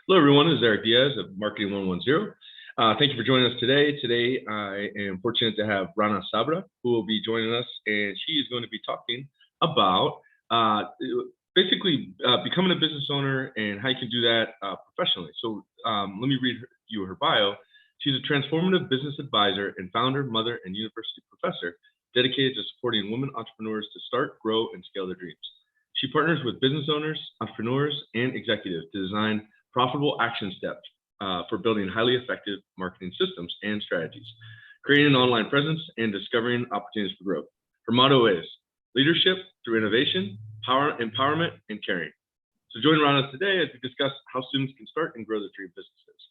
Hello, everyone. This is Eric Diaz of Marketing 110. Thank you for joining us today. Today, I am fortunate to have Rana Sabra, who will be joining us, and she is going to be talking about becoming a business owner and how you can do that professionally. So let me read you her bio. She's a transformative business advisor and founder, mother, and university professor dedicated to supporting women entrepreneurs to start, grow, and scale their dreams. She partners with business owners, entrepreneurs, and executives to design profitable action steps for building highly effective marketing systems and strategies, creating an online presence, and discovering opportunities for growth. Her motto is leadership through innovation, empowerment, and caring. So join Rana today as we discuss how students can start and grow their dream businesses.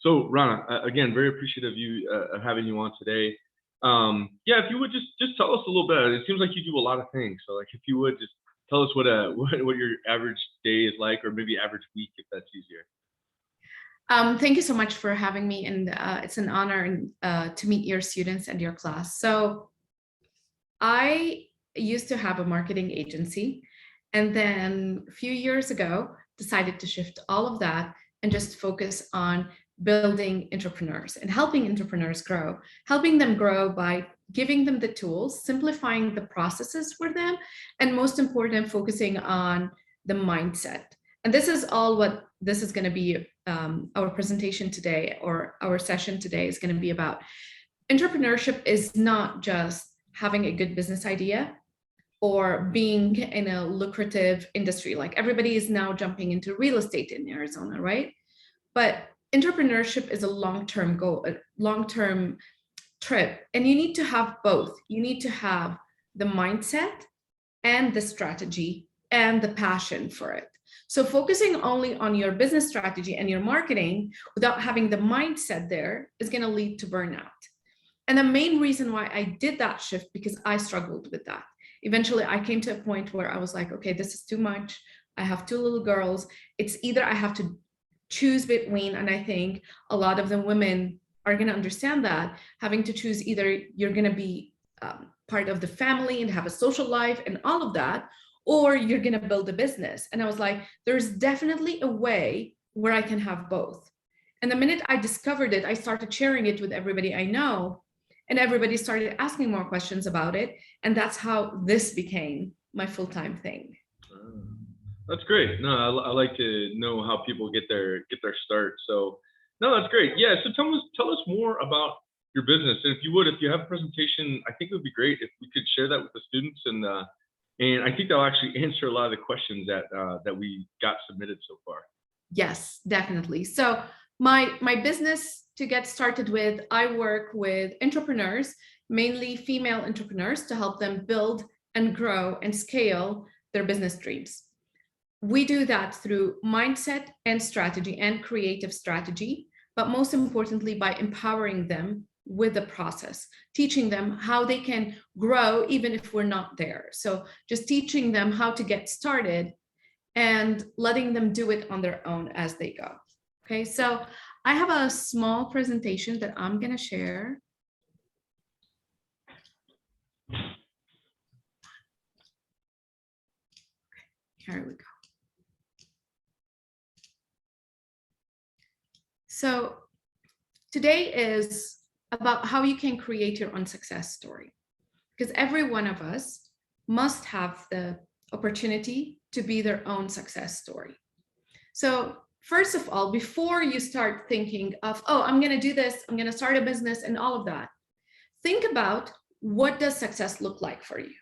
So Rana, again, very appreciative of you having you on today. If you would just tell us a little bit. It seems like you do a lot of things. So like if you would just tell us what your average day is like, or maybe average week, if that's easier. Thank you so much for having me, and it's an honor to meet your students and your class. So I used to have a marketing agency, and then a few years ago decided to shift all of that and just focus on building entrepreneurs and helping entrepreneurs grow, helping them grow by giving them the tools, simplifying the processes for them, and most important, focusing on the mindset. And this is all what this is going to be. Our presentation today, or our session today, is going to be about. Entrepreneurship is not just having a good business idea or being in a lucrative industry. Like everybody is now jumping into real estate in Arizona, right? But entrepreneurship is a long-term goal, a long-term trip, and you need to have both. You need to have the mindset and the strategy and the passion for it. So focusing only on your business strategy and your marketing without having the mindset there is going to lead to burnout. And the main reason why I did that shift, because I struggled with that. Eventually, I came to a point where I was like, okay, this is too much. I have 2 little girls. It's either I have to choose between, and I think a lot of the women are going to understand that, having to choose either you're going to be part of the family and have a social life and all of that, or you're going to build a business. And I was like, there's definitely a way where I can have both. And the minute I discovered it, I started sharing it with everybody I know, and everybody started asking more questions about it. And that's how this became my full-time thing. That's great. No, I like to know how people get their start. So no, that's great. Yeah. So tell us more about your business. And if you have a presentation, I think it would be great if we could share that with the students, and I think they'll actually answer a lot of the questions that we got submitted so far. Yes, definitely. So my business, to get started with, I work with entrepreneurs, mainly female entrepreneurs, to help them build and grow and scale their business dreams. We do that through mindset and strategy and creative strategy, but most importantly, by empowering them with the process, teaching them how they can grow even if we're not there. So just teaching them how to get started and letting them do it on their own as they go. Okay, so I have a small presentation that I'm going to share. Okay, here we go. So today is about how you can create your own success story, because every one of us must have the opportunity to be their own success story. So first of all, before you start thinking of, oh, I'm going to do this, I'm going to start a business and all of that, think about, what does success look like for you?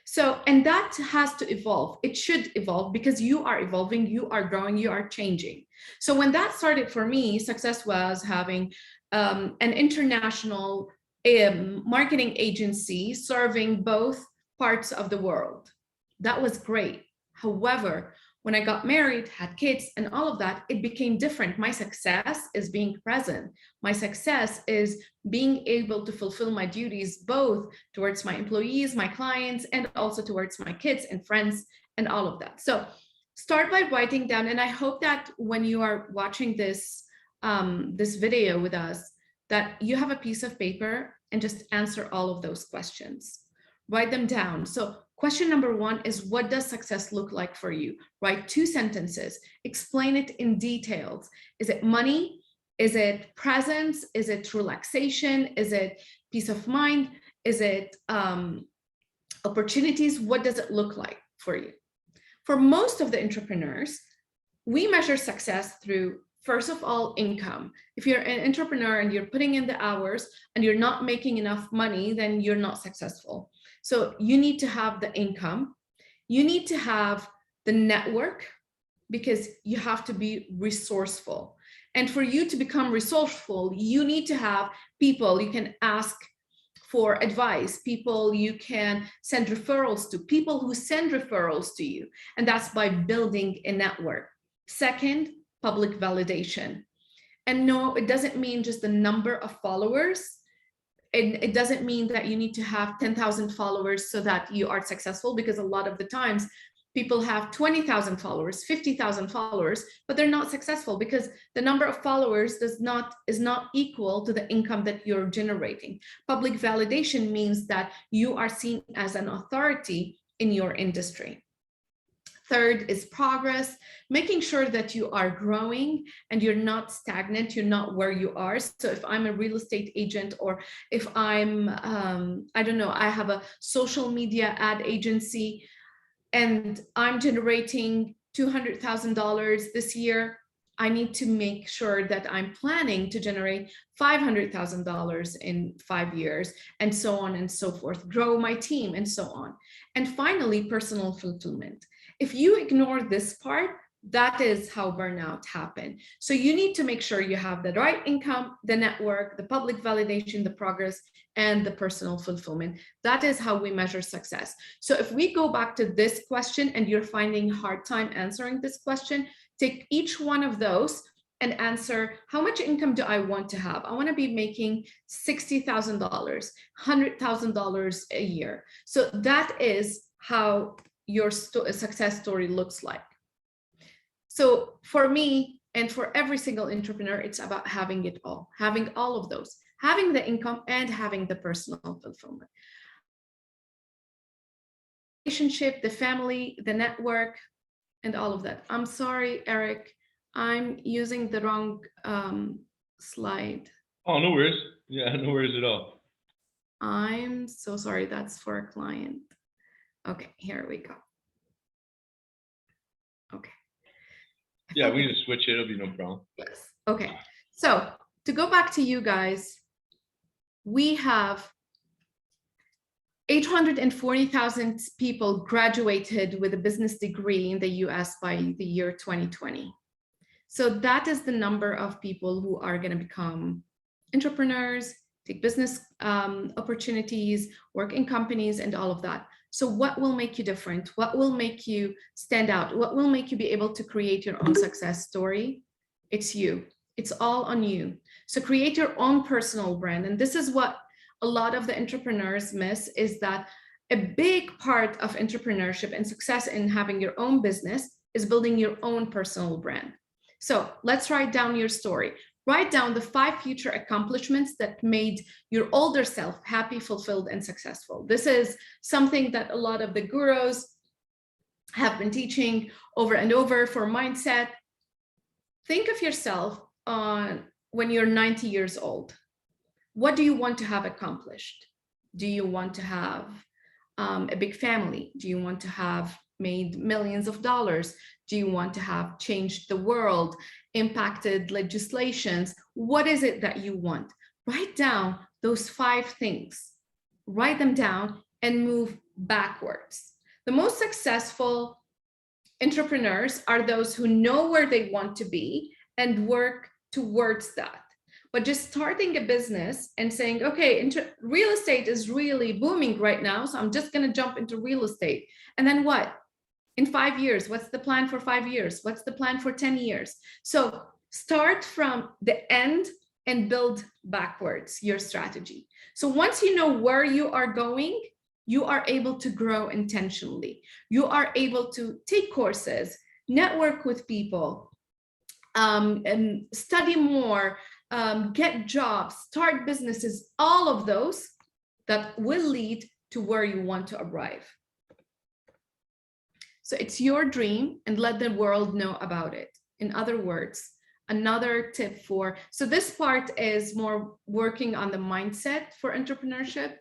So, and that has to evolve. It should evolve because you are evolving, you are growing, you are changing. So when that started for me, success was having an international marketing agency serving both parts of the world. That was great. However, when I got married, had kids and all of that, it became different. My success is being present. My success is being able to fulfill my duties, both towards my employees, my clients, and also towards my kids and friends and all of that. So start by writing down, and I hope that when you are watching this, this video with us, that you have a piece of paper and just answer all of those questions. Write them down. So Question number one is, what does success look like for you? Write 2 sentences, explain it in details. Is it money? Is it presence? Is it relaxation? Is it peace of mind? Is it opportunities? What does it look like for you? For most of the entrepreneurs, we measure success through, first of all, income. If you're an entrepreneur and you're putting in the hours and you're not making enough money, then you're not successful. So you need to have the income. You need to have the network, because you have to be resourceful. And for you to become resourceful, you need to have people you can ask for advice, people you can send referrals to, people who send referrals to you. And that's by building a network. Second, public validation. And no, it doesn't mean just the number of followers. It doesn't mean that you need to have 10,000 followers so that you are successful, because a lot of the times people have 20,000 followers, 50,000 followers, but they're not successful because the number of followers is not equal to the income that you're generating. Public validation means that you are seen as an authority in your industry. Third is progress, making sure that you are growing and you're not stagnant, you're not where you are. So if I'm a real estate agent, or if I'm, I don't know, I have a social media ad agency and I'm generating $200,000 this year, I need to make sure that I'm planning to generate $500,000 in 5 years, and so on and so forth, grow my team and so on. And finally, personal fulfillment. If you ignore this part, that is how burnout happens. So you need to make sure you have the right income, the network, the public validation, the progress, and the personal fulfillment. That is how we measure success. So if we go back to this question and you're finding a hard time answering this question, take each one of those and answer, how much income do I want to have? I want to be making $60,000, $100,000 a year. So that is how your success story looks like. So for me and for every single entrepreneur, it's about having it all, having all of those, having the income and having the personal fulfillment. Relationship, the family, the network, and all of that. I'm sorry, Eric, I'm using the wrong slide. Oh, no worries. Yeah, no worries at all. I'm so sorry, that's for a client. Okay, here we go. Okay. Yeah, we just switch it, it'll be no problem. Yes. Okay. So to go back to you guys, we have 840,000 people graduated with a business degree in the US by the year 2020. So that is the number of people who are going to become entrepreneurs, take business opportunities, work in companies, and all of that. So what will make you different? What will make you stand out? What will make you be able to create your own success story? It's you. It's all on you. So create your own personal brand. And this is what a lot of the entrepreneurs miss, is that a big part of entrepreneurship and success in having your own business is building your own personal brand. So let's write down your story. Write down the 5 future accomplishments that made your older self happy, fulfilled, and successful. This is something that a lot of the gurus have been teaching over and over for mindset. Think of yourself when you're 90 years old. What do you want to have accomplished? Do you want to have a big family? Do you want to have made millions of dollars? Do you want to have changed the world, impacted legislations? What is it that you want? Write down those 5 things. Write them down and move backwards. The most successful entrepreneurs are those who know where they want to be and work towards that. But just starting a business and saying, okay, real estate is really booming right now, so I'm just going to jump into real estate. And then what? In 5 years, what's the plan for 5 years? What's the plan for 10 years? So start from the end and build backwards your strategy. So once you know where you are going, you are able to grow intentionally. You are able to take courses, network with people, and study more, get jobs, start businesses, all of those that will lead to where you want to arrive. So it's your dream, and let the world know about it. In other words, another tip so this part is more working on the mindset for entrepreneurship.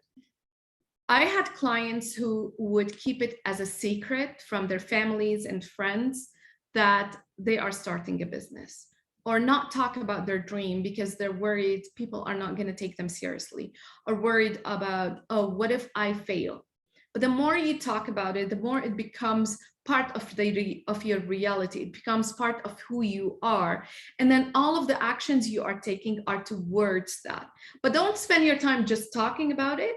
I had clients who would keep it as a secret from their families and friends that they are starting a business, or not talk about their dream because they're worried people are not going to take them seriously, or worried about, oh, what if I fail? But the more you talk about it, the more it becomes part of your reality. It becomes part of who you are. And then all of the actions you are taking are towards that. But don't spend your time just talking about it.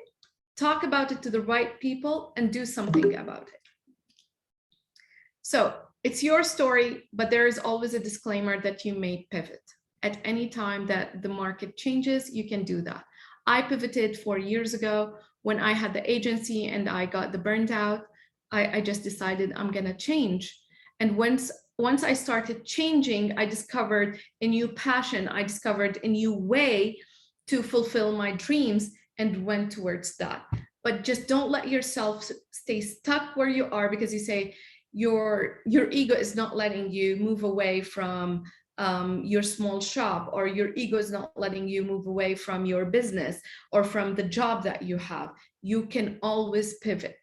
Talk about it to the right people and do something about it. So it's your story, but there is always a disclaimer that you may pivot. At any time that the market changes, you can do that. I pivoted 4 years ago when I had the agency and I got the burnt out. I just decided I'm going to change. And once I started changing, I discovered a new passion. I discovered a new way to fulfill my dreams and went towards that. But just don't let yourself stay stuck where you are because you say your ego is not letting you move away from your small shop, or your ego is not letting you move away from your business or from the job that you have. You can always pivot.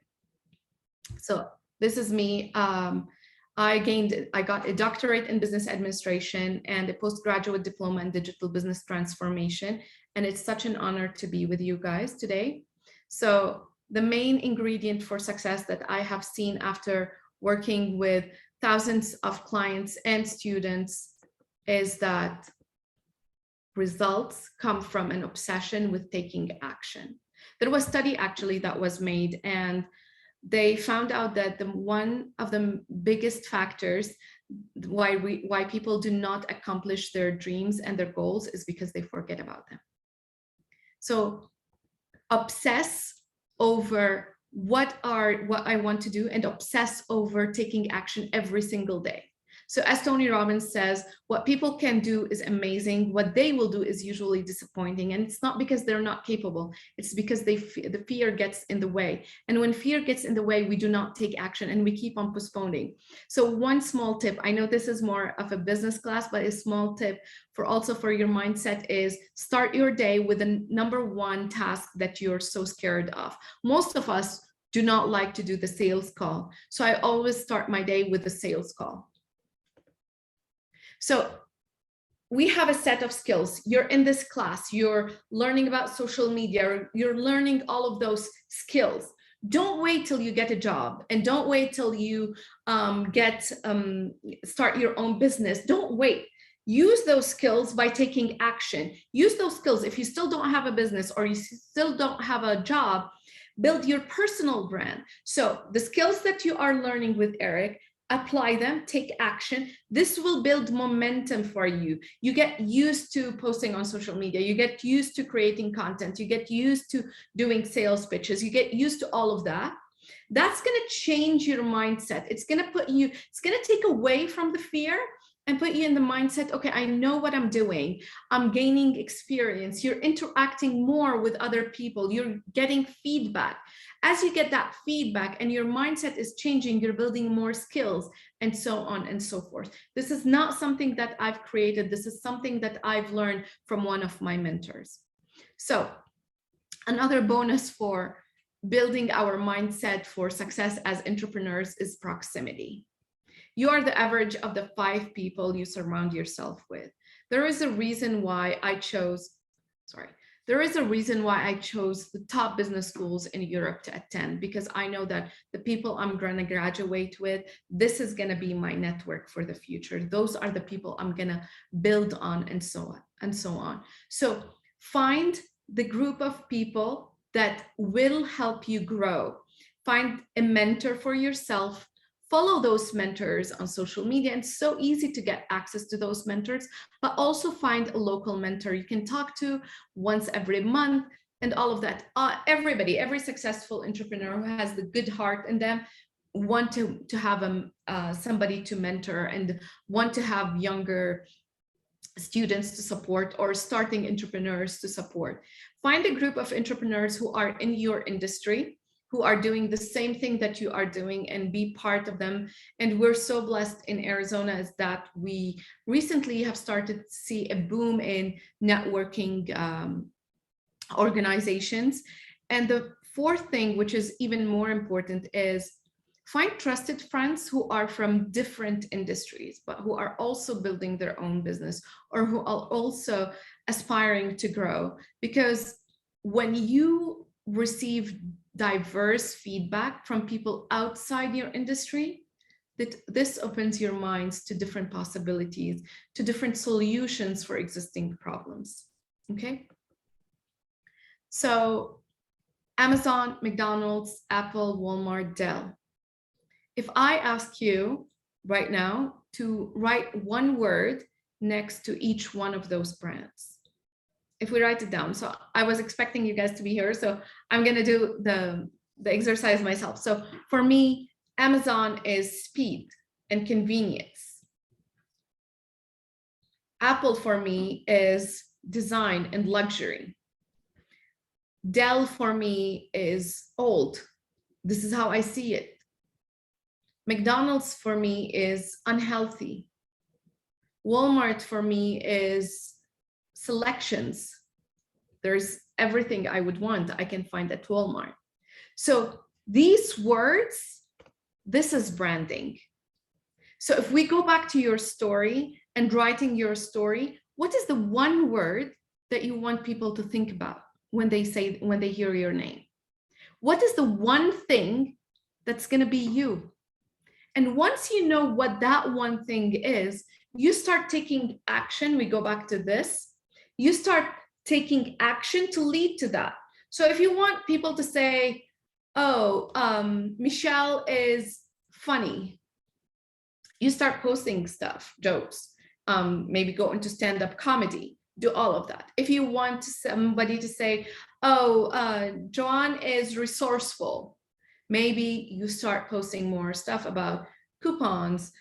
So this is me. I got a doctorate in business administration and a postgraduate diploma in digital business transformation. And it's such an honor to be with you guys today. So the main ingredient for success that I have seen after working with thousands of clients and students is that results come from an obsession with taking action. There was a study actually that was made, and they found out that one of the biggest factors why people do not accomplish their dreams and their goals is because they forget about them. So obsess over what I want to do and obsess over taking action every single day. So as Tony Robbins says, what people can do is amazing. What they will do is usually disappointing. And it's not because they're not capable. It's because the fear gets in the way. And when fear gets in the way, we do not take action and we keep on postponing. So one small tip, I know this is more of a business class, but a small tip for your mindset is start your day with the number one task that you're so scared of. Most of us do not like to do the sales call. So I always start my day with a sales call. So we have a set of skills. You're in this class, you're learning about social media, you're learning all of those skills. Don't wait till you get a job, and don't wait till you start your own business. Don't wait. Use those skills by taking action. Use those skills. If you still don't have a business or you still don't have a job, build your personal brand. So the skills that you are learning with Eric, apply them, take action. This will build momentum for you. You get used to posting on social media. You get used to creating content. You get used to doing sales pitches. You get used to all of that. That's going to change your mindset. It's going to take away from the fear and put you in the mindset, okay, I know what I'm doing. I'm gaining experience. You're interacting more with other people. You're getting feedback. As you get that feedback and your mindset is changing, you're building more skills, and so on and so forth. This is not something that I've created. This is something that I've learned from one of my mentors. So another bonus for building our mindset for success as entrepreneurs is proximity. You are the average of the 5 people you surround yourself with. There is a reason why I chose the top business schools in Europe to attend, because I know that the people I'm going to graduate with, this is going to be my network for the future. Those are the people I'm going to build on, and so on and so on. So find the group of people that will help you grow. Find a mentor for yourself. Follow those mentors on social media. And it's so easy to get access to those mentors, but also find a local mentor you can talk to once every month and all of that. Every successful entrepreneur who has the good heart in them want to have somebody to mentor and want to have younger students to support or starting entrepreneurs to support. Find a group of entrepreneurs who are in your industry who are doing the same thing that you are doing and be part of them. And we're so blessed in Arizona is that we recently have started to see a boom in networking organizations. And the fourth thing, which is even more important, is find trusted friends who are from different industries, but who are also building their own business or who are also aspiring to grow. Because when you receive diverse feedback from people outside your industry, that this opens your minds to different possibilities, to different solutions for existing problems. Okay. So Amazon, McDonald's, Apple, Walmart, Dell. If I ask you right now to write one word next to each one of those brands, if we write it down. So I was expecting you guys to be here, so I'm going to do the exercise myself. So for me, Amazon is speed and convenience. Apple for me is design and luxury. Dell for me is old. This is how I see it. McDonald's for me is unhealthy. Walmart for me is selections. There's everything I would want I can find at Walmart. So these words, this is branding. So if we go back to your story and writing your story, what is the one word that you want people to think about when they hear your name? What is the one thing that's going to be you? And once you know what that one thing is, you start taking action. We go back to this. You start taking action to lead to that. So if you want people to say, oh, Michelle is funny, you start posting stuff, jokes, maybe go into stand-up comedy, do all of that. If you want somebody to say, oh, Joanne is resourceful, maybe you start posting more stuff about coupons,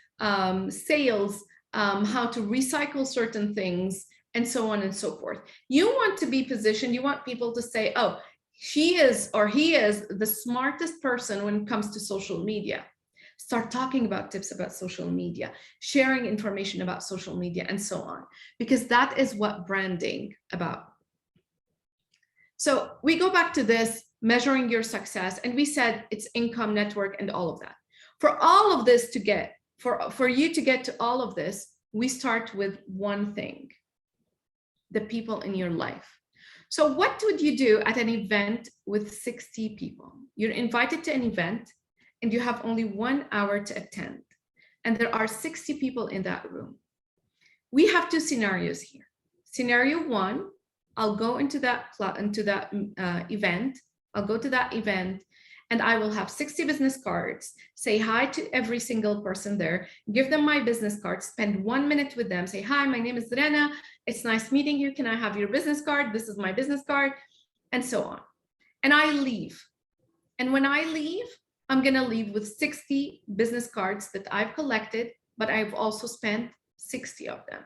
sales, how to recycle certain things, and so on and so forth. You want to be positioned, you want people to say, oh, she is or he is the smartest person when it comes to social media. Start talking about tips about social media, sharing information about social media, and so on, because that is what branding about. So we go back to this, measuring your success, and we said it's income, network, and all of that. For all of this to get, for you to get to all of this, we start with one thing: the people in your life. So what would you do at an event with 60 people? You're invited to an event and you have only 1 hour to attend, and there are 60 people in that room. We have two scenarios here. Scenario one, I'll go into that event. I'll go to that event and I will have 60 business cards, say hi to every single person there, give them my business card, spend 1 minute with them, say, hi, my name is Rana. It's nice meeting you. Can I have your business card? This is my business card, and so on. And I leave. And when I leave, I'm going to leave with 60 business cards that I've collected, but I've also spent 60 of them.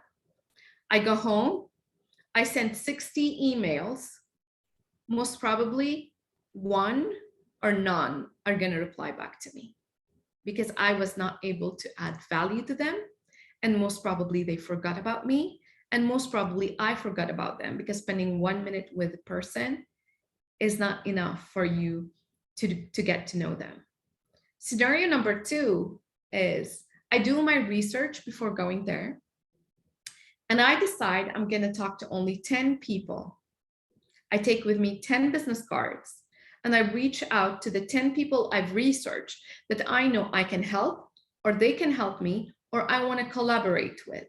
I go home. I send 60 emails. Most probably one or none are going to reply back to me because I was not able to add value to them. And most probably they forgot about me. And most probably I forgot about them because spending 1 minute with a person is not enough for you to get to know them. Scenario number two is I do my research before going there. And I decide I'm going to talk to only 10 people. I take with me 10 business cards and I reach out to the 10 people I've researched that I know I can help or they can help me or I want to collaborate with.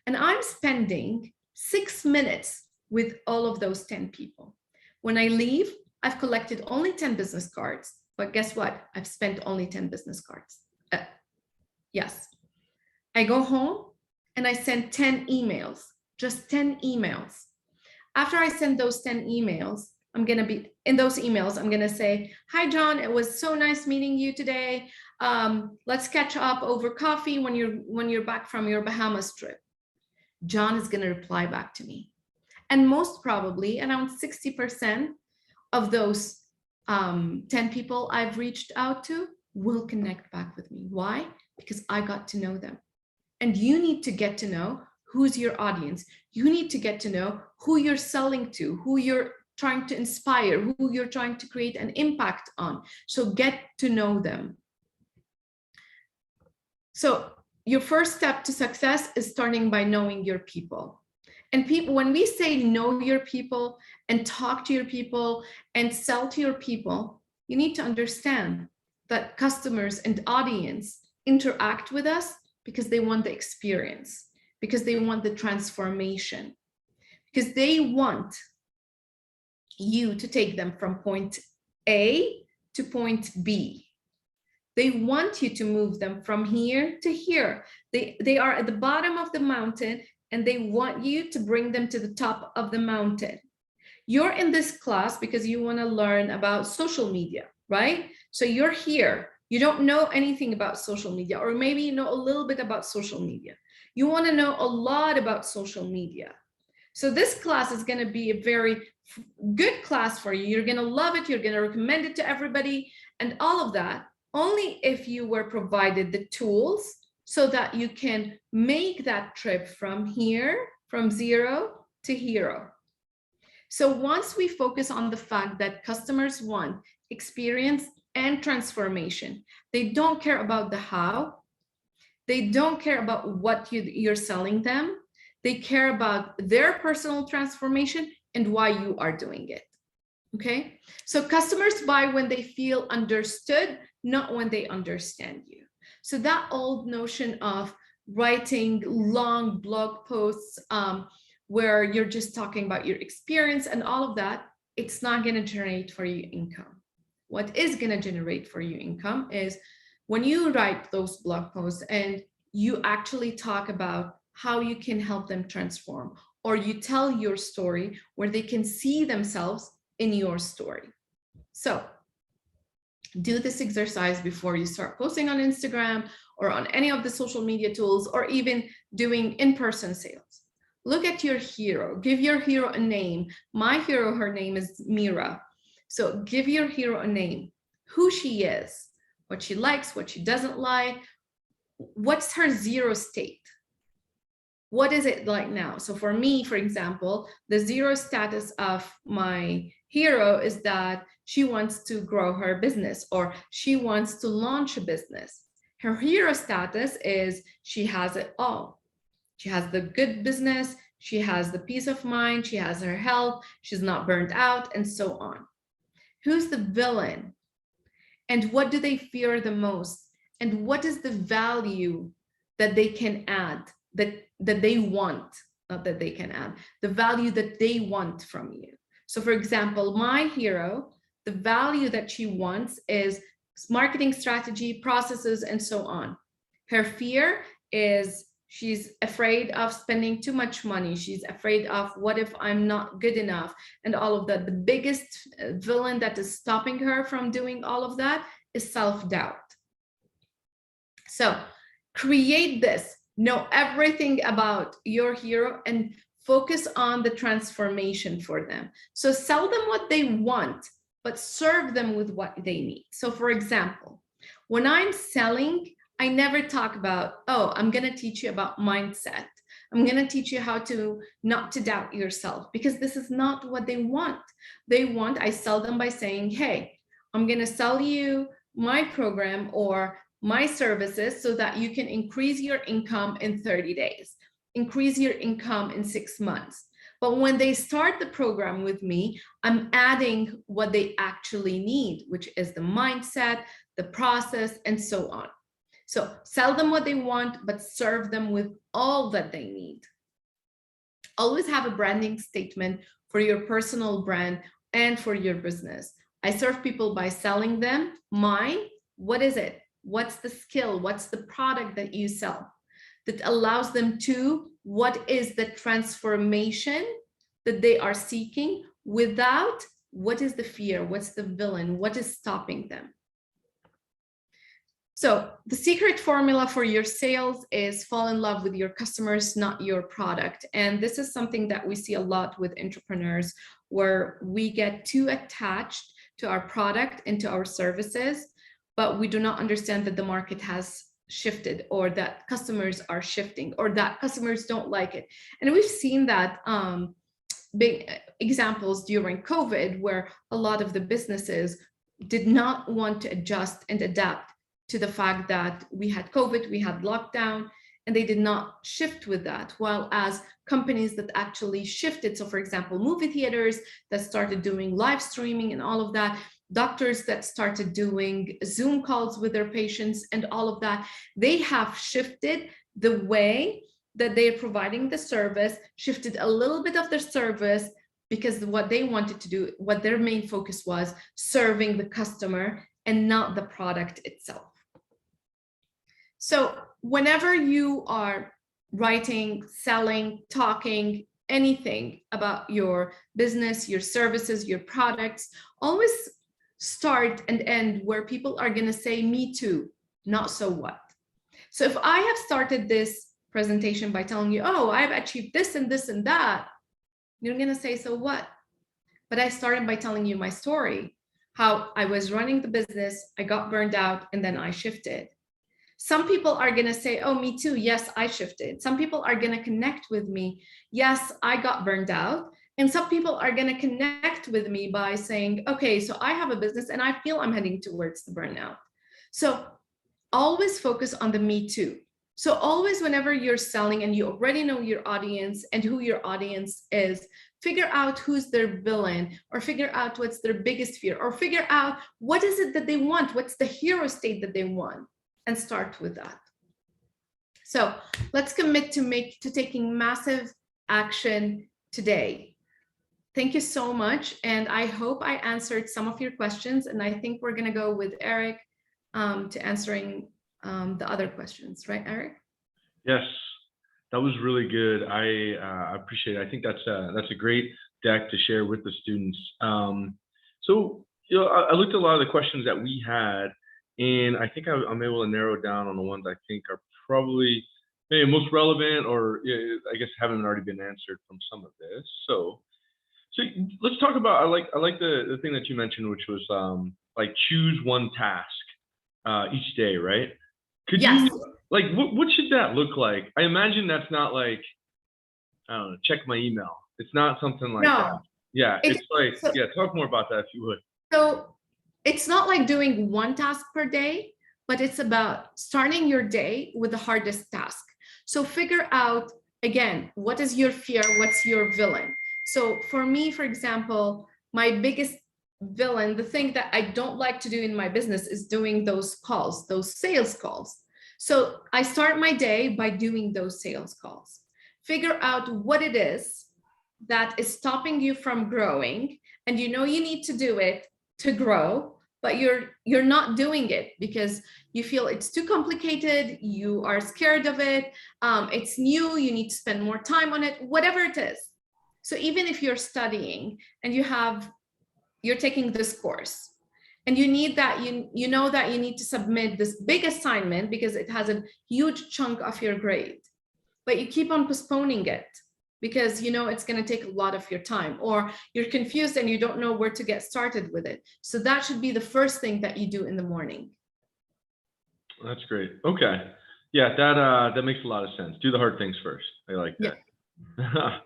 And I'm spending 6 minutes with all of those 10 people. When I leave, I've collected only 10 business cards, but guess what? I've spent only 10 business cards. Yes. I go home and I send 10 emails, just 10 emails. After I send those 10 emails, I'm going to be in those emails. I'm going to say, hi, John, it was so nice meeting you today. Let's catch up over coffee when you're back from your Bahamas trip. John is going to reply back to me. And most probably around 60% of those 10 people I've reached out to will connect back with me. Why? Because I got to know them. And you need to get to know who's your audience. You need to get to know who you're selling to, who you're trying to inspire, who you're trying to create an impact on. So get to know them. So your first step to success is starting by knowing your people. And people, when we say know your people and talk to your people and sell to your people, you need to understand that customers and audience interact with us because they want the experience, because they want the transformation, because they want you to take them from point A to point B. They want you to move them from here to here. They are at the bottom of the mountain and they want you to bring them to the top of the mountain. You're in this class because you want to learn about social media, right? So you're here. You don't know anything about social media, or maybe you know a little bit about social media. You want to know a lot about social media. So this class is going to be a very good class for you. You're going to love it. You're going to recommend it to everybody and all of that, only if you were provided the tools so that you can make that trip from here, from zero to hero. So once we focus on the fact that customers want experience and transformation, they don't care about the how, they don't care about what you're selling them, they care about their personal transformation and why you are doing it. Okay, so customers buy when they feel understood, not when they understand you. So that old notion of writing long blog posts where you're just talking about your experience and all of that, it's not going to generate for you income. What is going to generate for you income is when you write those blog posts and you actually talk about how you can help them transform, or you tell your story where they can see themselves in your story. So do this exercise before you start posting on Instagram or on any of the social media tools, or even doing in-person sales. Look at your hero, give your hero a name. My hero, her name is Mira. So give your hero a name, who she is, what she likes, what she doesn't like, what's her zero state. What is it like now? So for me, for example, the zero status of my hero is that she wants to grow her business, or she wants to launch a business. Her hero status is she has it all. She has the good business, she has the peace of mind, she has her health, she's not burnt out, and so on. Who's the villain? And what do they fear the most? And what is the value that they can add, that they want, not that they can add, the value that they want from you? So for example, my hero, the value that she wants is marketing strategy, processes, and so on. Her fear is she's afraid of spending too much money. She's afraid of what if I'm not good enough and all of that. The biggest villain that is stopping her from doing all of that is self-doubt. So create this, know everything about your hero and focus on the transformation for them. So sell them what they want, but serve them with what they need. So for example, when I'm selling, I never talk about, oh, I'm going to teach you about mindset. I'm going to teach you how to not to doubt yourself, because this is not what they want. I sell them by saying, hey, I'm going to sell you my program or my services so that you can increase your income in 30 days, increase your income in 6 months. But when they start the program with me, I'm adding what they actually need, which is the mindset, the process, and so on. So sell them what they want, but serve them with all that they need. Always have a branding statement for your personal brand and for your business. I serve people by selling them mine. What is it? What's the skill? What's the product that you sell that allows them to, what is the transformation that they are seeking without, what is the fear? What's the villain? What is stopping them? So the secret formula for your sales is fall in love with your customers, not your product. And this is something that we see a lot with entrepreneurs, where we get too attached to our product and to our services, but we do not understand that the market has shifted, or that customers are shifting, or that customers don't like it. And we've seen that big examples during COVID, where a lot of the businesses did not want to adjust and adapt to the fact that we had COVID, we had lockdown, and they did not shift with that. While as companies that actually shifted, so for example, movie theaters that started doing live streaming and all of that, doctors that started doing Zoom calls with their patients and all of that, they have shifted the way that they're providing the service, shifted a little bit of their service, because what they wanted to do, what their main focus was, serving the customer and not the product itself. So whenever you are writing, selling, talking, anything about your business, your services, your products, always start and end where people are going to say, me too, not so what. So if I have started this presentation by telling you, oh, I've achieved this and this and that, you're going to say, so what? But I started by telling you my story, how I was running the business, I got burned out, and then I shifted. Some people are going to say, oh, me too. Yes, I shifted. Some people are going to connect with me. Yes, I got burned out. And some people are going to connect with me by saying, okay, so I have a business and I feel I'm heading towards the burnout. So always focus on the me too. So always, whenever you're selling and you already know your audience and who your audience is, figure out who's their villain, or figure out what's their biggest fear, or figure out what is it that they want, what's the hero state that they want, and start with that. So let's commit to taking massive action today. Thank you so much. And I hope I answered some of your questions. And I think we're going to go with Eric to answering the other questions, right, Eric? Yes, that was really good. I appreciate it. I think that's a great deck to share with the students. So I looked at a lot of the questions that we had, and I think I'm able to narrow down on the ones I think are probably maybe most relevant, or I guess haven't already been answered from some of this. So let's talk about, I like the thing that you mentioned, which was like choose one task each day, right? Could Yes. you, like, what should that look like? I imagine that's not like, I don't know, check my email. It's not something like that. Yeah, it's like, so, yeah, talk more about that if you would. So it's not like doing one task per day, but it's about starting your day with the hardest task. So figure out, again, what is your fear? What's your villain? So for me, for example, my biggest villain, the thing that I don't like to do in my business, is doing those calls, those sales calls. So I start my day by doing those sales calls. Figure out what it is that is stopping you from growing, and you know you need to do it to grow, but you're not doing it because you feel it's too complicated, you are scared of it, it's new, you need to spend more time on it, whatever it is. So even if you're studying and you're taking this course and you need that, you know that you need to submit this big assignment because it has a huge chunk of your grade, but you keep on postponing it because you know it's going to take a lot of your time, or you're confused and you don't know where to get started with it. So that should be the first thing that you do in the morning. That's great. Okay. Yeah, that makes a lot of sense. Do the hard things first. I like that. Yeah.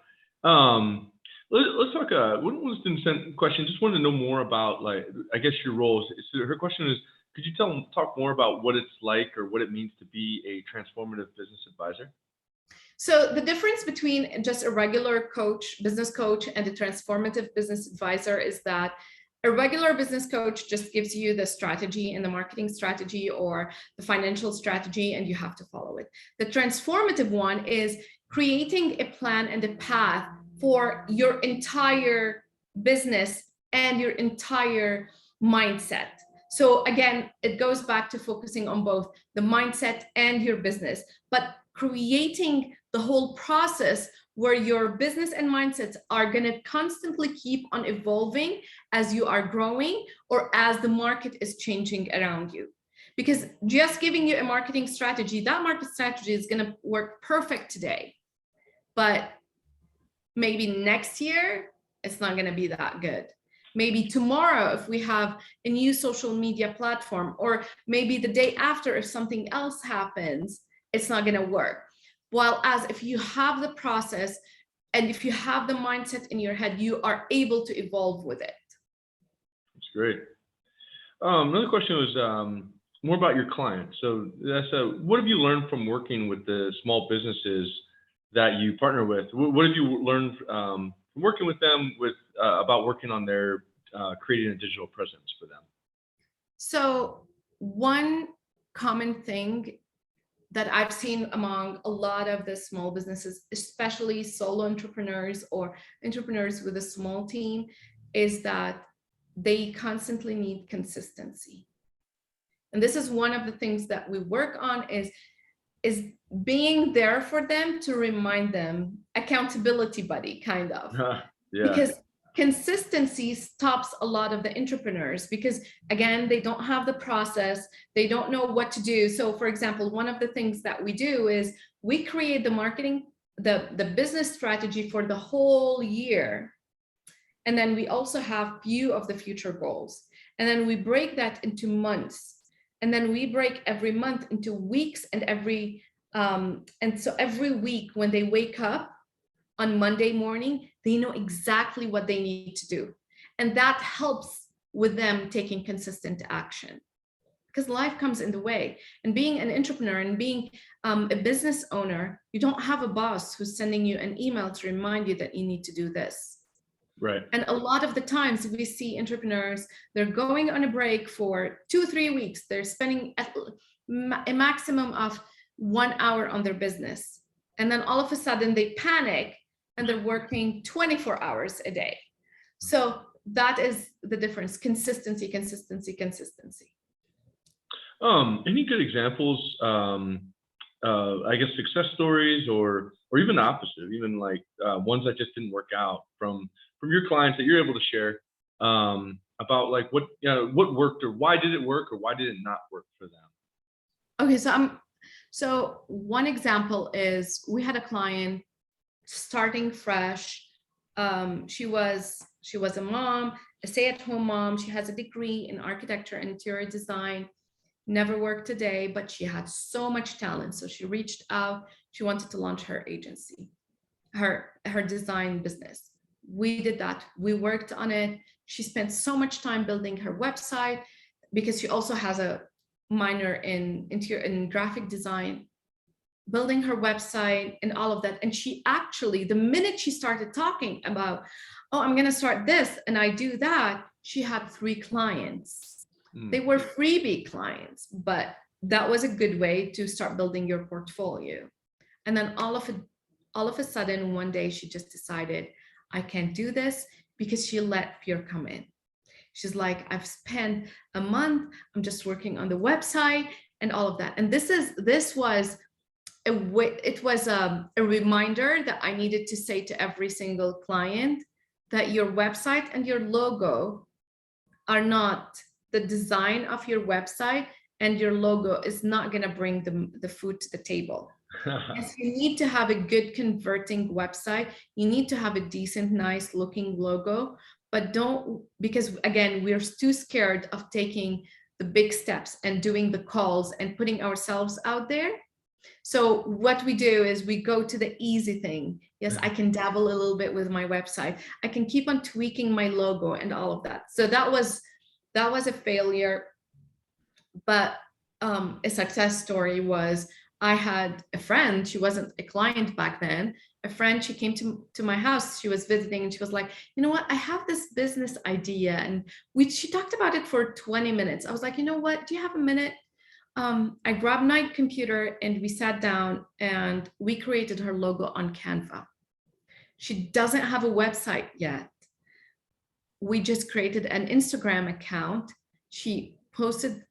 Let's talk. One student sent a question. Just wanted to know more about, like, I guess your roles. So her question is, could you talk more about what it's like or what it means to be a transformative business advisor? So the difference between just a regular coach, business coach, and a transformative business advisor is that a regular business coach just gives you the strategy and the marketing strategy or the financial strategy, and you have to follow it. The transformative one is creating a plan and a path for your entire business and your entire mindset. So again, it goes back to focusing on both the mindset and your business, but creating the whole process where your business and mindsets are going to constantly keep on evolving as you are growing or as the market is changing around you. Because just giving you a marketing strategy, that market strategy is going to work perfect today, but maybe next year it's not going to be that good. Maybe tomorrow, if we have a new social media platform, or maybe the day after, if something else happens, it's not going to work. While as if you have the process and if you have the mindset in your head, you are able to evolve with it. That's great. Another question was more about your clients. So that's what have you learned from working with the small businesses that you partner with? What have you learned from working with them about working on their creating a digital presence for them? So one common thing that I've seen among a lot of the small businesses, especially solo entrepreneurs or entrepreneurs with a small team, is that they constantly need consistency. And this is one of the things that we work on is being there for them, to remind them, accountability buddy, kind of. Yeah. Because consistency stops a lot of the entrepreneurs, because again, they don't have the process, they don't know what to do. So for example, one of the things that we do is we create the marketing, the business strategy for the whole year. And then we also have view of the future goals. And then we break that into months. And then we break every month into weeks, and so every week when they wake up on Monday morning, they know exactly what they need to do. And that helps with them taking consistent action, because life comes in the way. And being an entrepreneur and being a business owner, you don't have a boss who's sending you an email to remind you that you need to do this. Right. And a lot of the times we see entrepreneurs, they're going on a break for 2-3 weeks. They're spending a maximum of 1 hour on their business. And then all of a sudden they panic and they're working 24 hours a day. So that is the difference. Consistency, consistency, consistency. Any good examples, I guess success stories, or even the opposite, even like ones that just didn't work out from your clients that you're able to share about like what worked, or why did it work, or why did it not work for them? Okay, so one example is we had a client starting fresh. She was a mom, a stay-at-home mom. She has a degree in architecture and interior design. Never worked a day, but she had so much talent. So she reached out. She wanted to launch her agency, her design business. We did that. We worked on it. She spent so much time building her website, because she also has a minor in interior and graphic design, building her website and all of that. And she actually, the minute she started talking about, oh, I'm going to start this and I do that, she had 3 clients. They were freebie clients, but that was a good way to start building your portfolio. And then all of a sudden, one day she just decided, I can't do this, because she let fear come in. She's like, I've spent a month, I'm just working on the website and all of that. And this was a reminder that I needed to say to every single client, that your website and your logo are not, the design of your website and your logo is not going to bring the food to the table. Yes, you need to have a good converting website. You need to have a decent, nice looking logo, but don't, because again, we're too scared of taking the big steps and doing the calls and putting ourselves out there. So what we do is we go to the easy thing. Yes, I can dabble a little bit with my website. I can keep on tweaking my logo and all of that. So that was a failure. But a success story was, I had a friend, she wasn't a client back then, a friend, she came to my house, she was visiting, and she was like, you know what, I have this business idea. And she talked about it for 20 minutes. I was like, you know what, do you have a minute? I grabbed my computer and we sat down and we created her logo on Canva. She doesn't have a website yet. We just created an Instagram account. She posted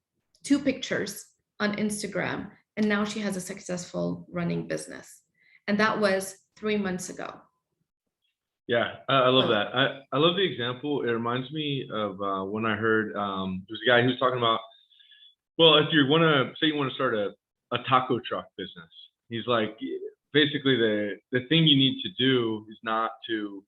2 pictures on Instagram, and now she has a successful running business. And that was 3 months ago. Yeah, I love that. I love the example. It reminds me of when I heard there's a guy who's talking about, well, if you want to say you want to start a taco truck business, he's like, basically the thing you need to do is not to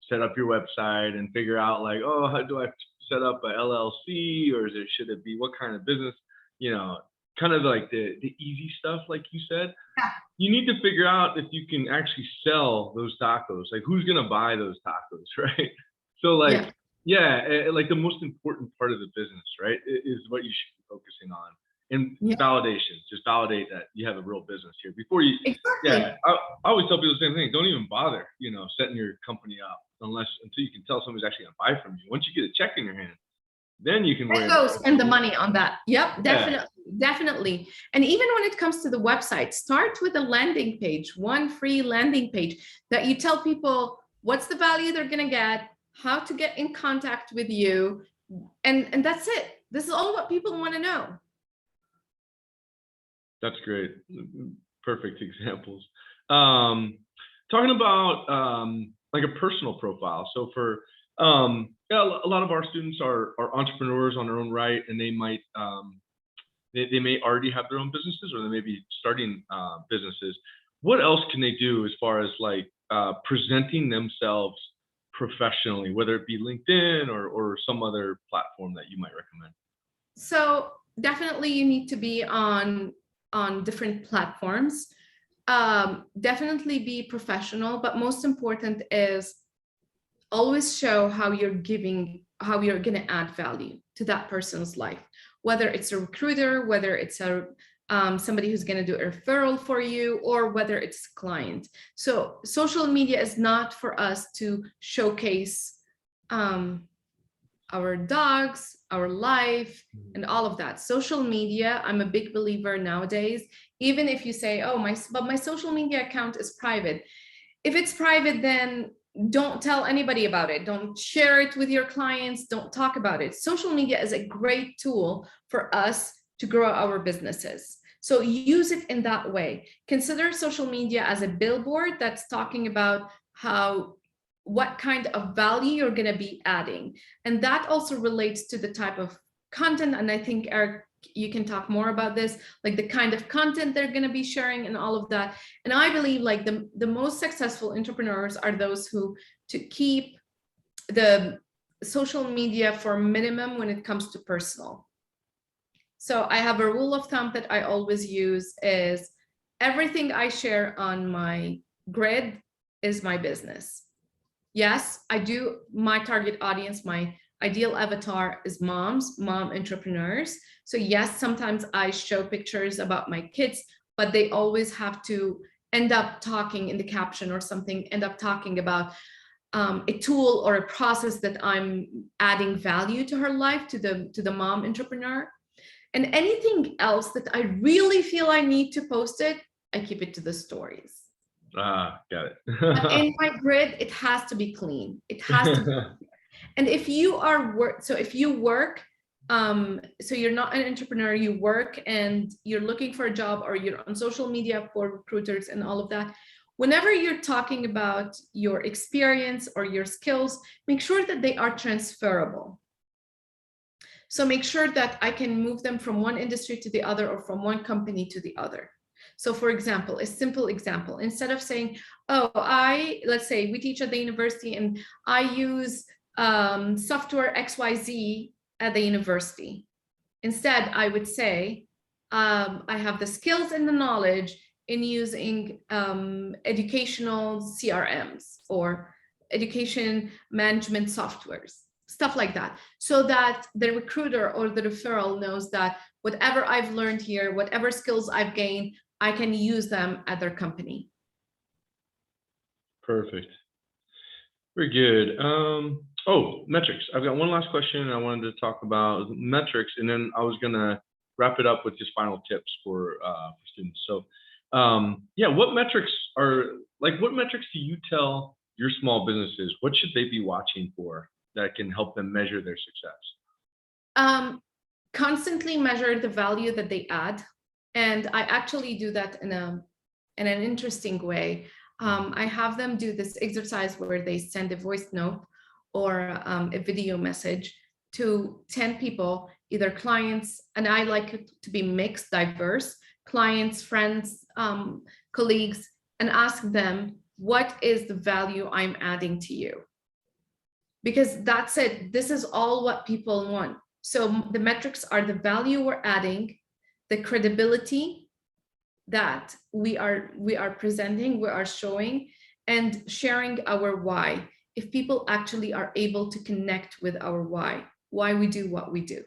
set up your website and figure out like, oh, how do I set up a LLC, or should it be, what kind of business, you know, kind of like the easy stuff, like you said. Yeah. You need to figure out if you can actually sell those tacos. Like, who's gonna buy those tacos, right? So like, like the most important part of the business, right, is what you should be focusing on. And validation, just validate that you have a real business here before you. Exactly. I always tell people the same thing. Don't even bother, setting your company up until you can tell somebody's actually gonna buy from you. Once you get a check in your hand, then you can worry about spend the money on that. Yep, definitely. And even when it comes to the website, start with a landing page, one free landing page that you tell people what's the value they're gonna get, how to get in contact with you, and that's it. This is all what people want to know. That's great. Perfect examples. Talking about like a personal profile. So for a lot of our students are entrepreneurs on their own right, and they might they may already have their own businesses, or they may be starting businesses. What else can they do as far as like presenting themselves professionally, whether it be LinkedIn or some other platform that you might recommend? So definitely you need to be on different platforms. Definitely be professional, but most important is always show how you're going to add value to that person's life, whether it's a recruiter, whether it's a somebody who's going to do a referral for you, or whether it's a client. So social media is not for us to showcase our dogs, our life, and all of that. Social media, I'm a big believer nowadays, even if you say, oh, my social media account is private. If it's private, then don't tell anybody about it. Don't share it with your clients. Don't talk about it. Social media is a great tool for us to grow our businesses. So use it in that way. Consider social media as a billboard that's talking about what kind of value you're going to be adding. And that also relates to the type of content. And I think, Eric, you can talk more about this, like the kind of content they're going to be sharing and all of that. And I believe like the most successful entrepreneurs are those who to keep the social media for minimum when it comes to personal. So I have a rule of thumb that I always use is everything I share on my grid is my business. Yes, I do. My target audience, my ideal avatar is mom entrepreneurs. So yes, sometimes I show pictures about my kids, but they always have to end up talking in the caption or something, end up talking about a tool or a process that I'm adding value to her life, to the mom entrepreneur. And anything else that I really feel I need to post it, I keep it to the stories. Got it. In my grid, it has to be clean. It has to be. And if you are so you're not an entrepreneur, you work and you're looking for a job, or you're on social media for recruiters and all of that, whenever you're talking about your experience or your skills, make sure that they are transferable. So make sure that I can move them from one industry to the other, or from one company to the other. So for example, a simple example, instead of saying, oh, let's say we teach at the university and I use software XYZ at the university. Instead, I would say, I have the skills and the knowledge in using educational CRMs or education management softwares, stuff like that, so that the recruiter or the referral knows that whatever I've learned here, whatever skills I've gained, I can use them at their company. Perfect. Very good. Oh, metrics. I've got one last question. I wanted to talk about metrics, and then I was gonna wrap it up with just final tips for students. So, yeah, what metrics do you tell your small businesses? What should they be watching for that can help them measure their success? Constantly measure the value that they add. And I actually do that in an interesting way. I have them do this exercise where they send a voice note or a video message to 10 people, either clients, and I like it to be mixed, diverse, clients, friends, colleagues, and ask them, what is the value I'm adding to you? because that's it. This is all what people want. So the metrics are the value we're adding, the credibility that we are presenting, we are showing, and sharing our why. If people actually are able to connect with our why we do what we do.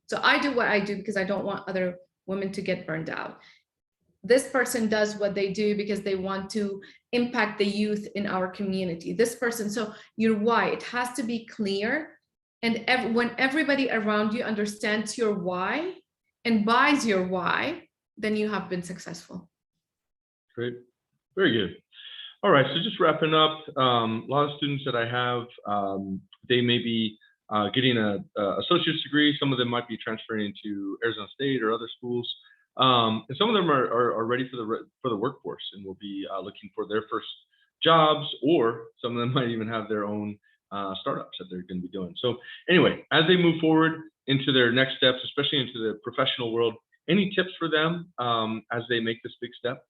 So I do what I do because I don't want other women to get burned out. This person does what they do because they want to impact the youth in our community. This person, so your why, it has to be clear. And when everybody around you understands your why and buys your why, then you have been successful. Great. Very good. All right. So just wrapping up, a lot of students that I have, they may be getting an associate's degree. Some of them might be transferring to Arizona State or other schools. And some of them are ready for the workforce and will be looking for their first jobs, or some of them might even have their own startups that they're going to be doing. So anyway, as they move forward into their next steps, especially into the professional world, any tips for them as they make this big step?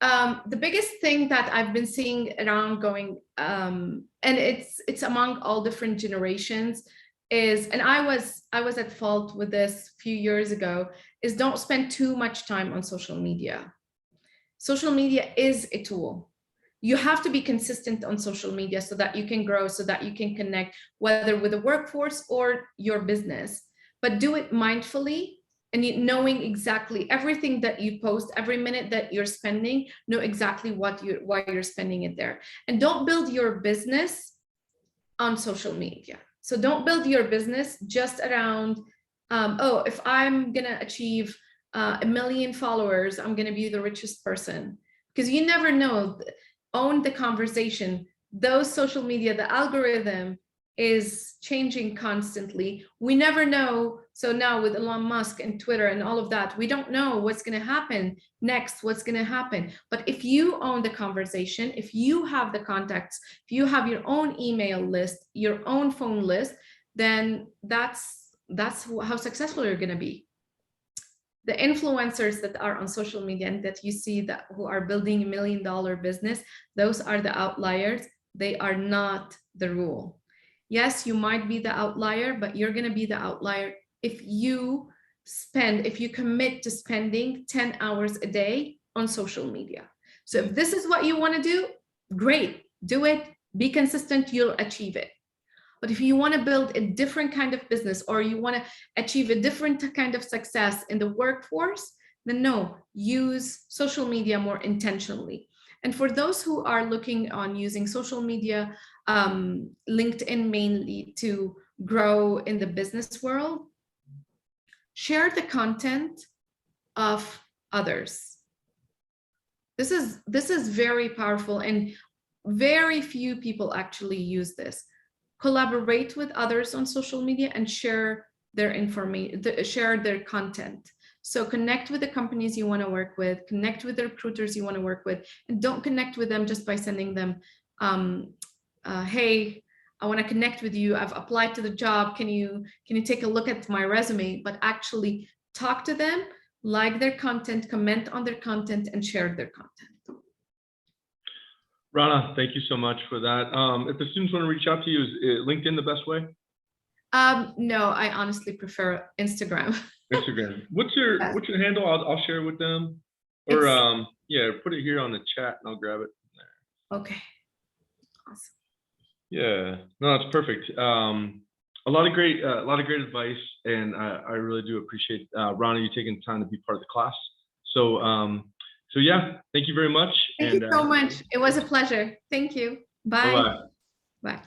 The biggest thing that I've been seeing around going, and it's among all different generations, is, and I was at fault with this a few years ago, is don't spend too much time on social media. Social media is a tool. You have to be consistent on social media so that you can grow, so that you can connect, whether with the workforce or your business, but do it mindfully. And knowing exactly everything that you post, every minute that you're spending, know exactly why you're spending it there. And don't build your business on social media. So don't build your business just around, oh, if I'm gonna achieve 1 million followers, I'm gonna be the richest person. Because you never know. Own the conversation. Those social media, the algorithm is changing constantly. We never know. So now with Elon Musk and Twitter and all of that, we don't know what's going to happen next, what's going to happen. But if you own the conversation, if you have the contacts, if you have your own email list, your own phone list, then that's how successful you're going to be. The influencers that are on social media and that you see that who are building $1 million business, those are the outliers. They are not the rule. Yes, you might be the outlier, but you're going to be the outlier if you commit to spending 10 hours a day on social media. So if this is what you want to do, great, do it, be consistent, you'll achieve it. But if you want to build a different kind of business, or you want to achieve a different kind of success in the workforce, then no, use social media more intentionally. And for those who are looking on using social media, LinkedIn mainly, to grow in the business world, share the content of others. This is very powerful, and very few people actually use this. Collaborate with others on social media and share their information, share their content. So connect with the companies you want to work with, connect with the recruiters you want to work with, and don't connect with them just by sending them, hey, I want to connect with you, I've applied to the job, can you take a look at my resume? But actually talk to them, like their content, comment on their content, and share their content. Rana, thank you so much for that. If the students want to reach out to you, is LinkedIn the best way? No, I honestly prefer Instagram. Instagram. What's your handle? I'll share it with them. Or yeah, put it here on the chat and I'll grab it from there. Okay. Awesome. Yeah, no, that's perfect. A lot of great advice, and I really do appreciate Rana, you taking the time to be part of the class. So yeah, thank you very much. Thank you so much. It was a pleasure. Thank you. Bye. Bye-bye. Bye.